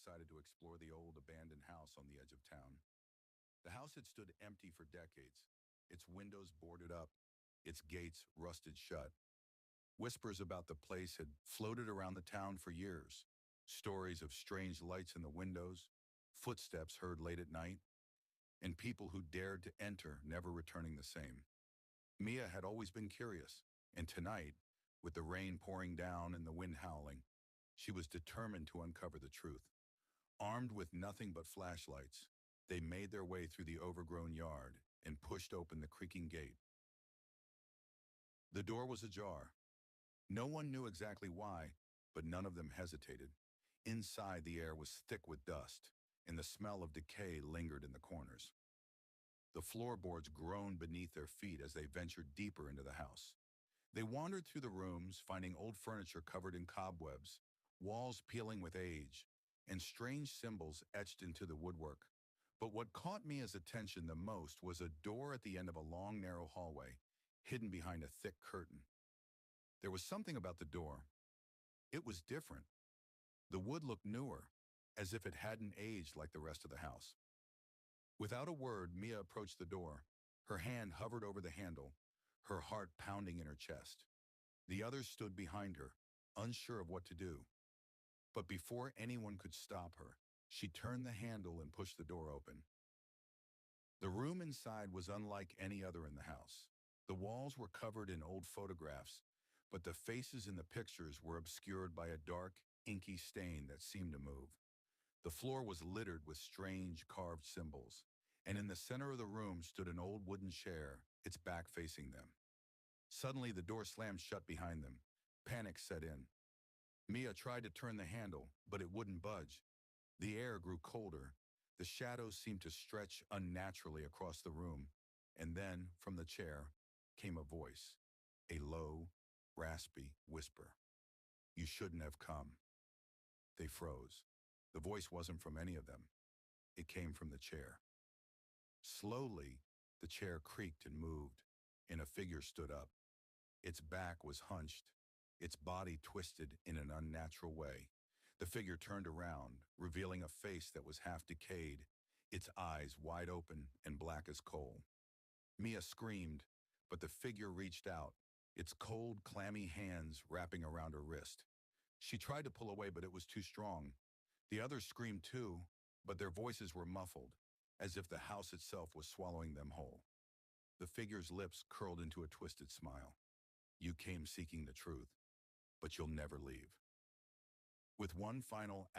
decided to explore the old abandoned house on the edge of town. The house had stood empty for decades, its windows boarded up, its gates rusted shut. Whispers about the place had floated around the town for years. Stories of strange lights in the windows, footsteps heard late at night, and people who dared to enter never returning the same. Mia had always been curious, and tonight, with the rain pouring down and the wind howling, she was determined to uncover the truth. Armed with nothing but flashlights, they made their way through the overgrown yard and pushed open the creaking gate. The door was ajar. No one knew exactly why, but none of them hesitated. Inside, the air was thick with dust, and the smell of decay lingered in the corners. The floorboards groaned beneath their feet as they ventured deeper into the house. They wandered through the rooms, finding old furniture covered in cobwebs, walls peeling with age, and strange symbols etched into the woodwork. But what caught Mia's attention the most was a door at the end of a long, narrow hallway, hidden behind a thick curtain. There was something about the door. It was different. The wood looked newer, as if it hadn't aged like the rest of the house. Without a word, Mia approached the door. Her hand hovered over the handle, her heart pounding in her chest. The others stood behind her, unsure of what to do. But before anyone could stop her, she turned the handle and pushed the door open. The room inside was unlike any other in the house. The walls were covered in old photographs, but the faces in the pictures were obscured by a dark, inky stain that seemed to move. The floor was littered with strange carved symbols, and in the center of the room stood an old wooden chair, its back facing them. Suddenly, the door slammed shut behind them. Panic set in. Mia tried to turn the handle, but it wouldn't budge. The air grew colder. The shadows seemed to stretch unnaturally across the room. And then, from the chair, came a voice, a low, raspy whisper. "You shouldn't have come." They froze. The voice wasn't from any of them. It came from the chair. Slowly, the chair creaked and moved, and a figure stood up. Its back was hunched, its body twisted in an unnatural way. The figure turned around, revealing a face that was half decayed, its eyes wide open and black as coal. Mia screamed, but the figure reached out, its cold, clammy hands wrapping around her wrist. She tried to pull away, but it was too strong. The others screamed too, but their voices were muffled, as if the house itself was swallowing them whole. The figure's lips curled into a twisted smile. "You came seeking the truth, but you'll never leave." With one final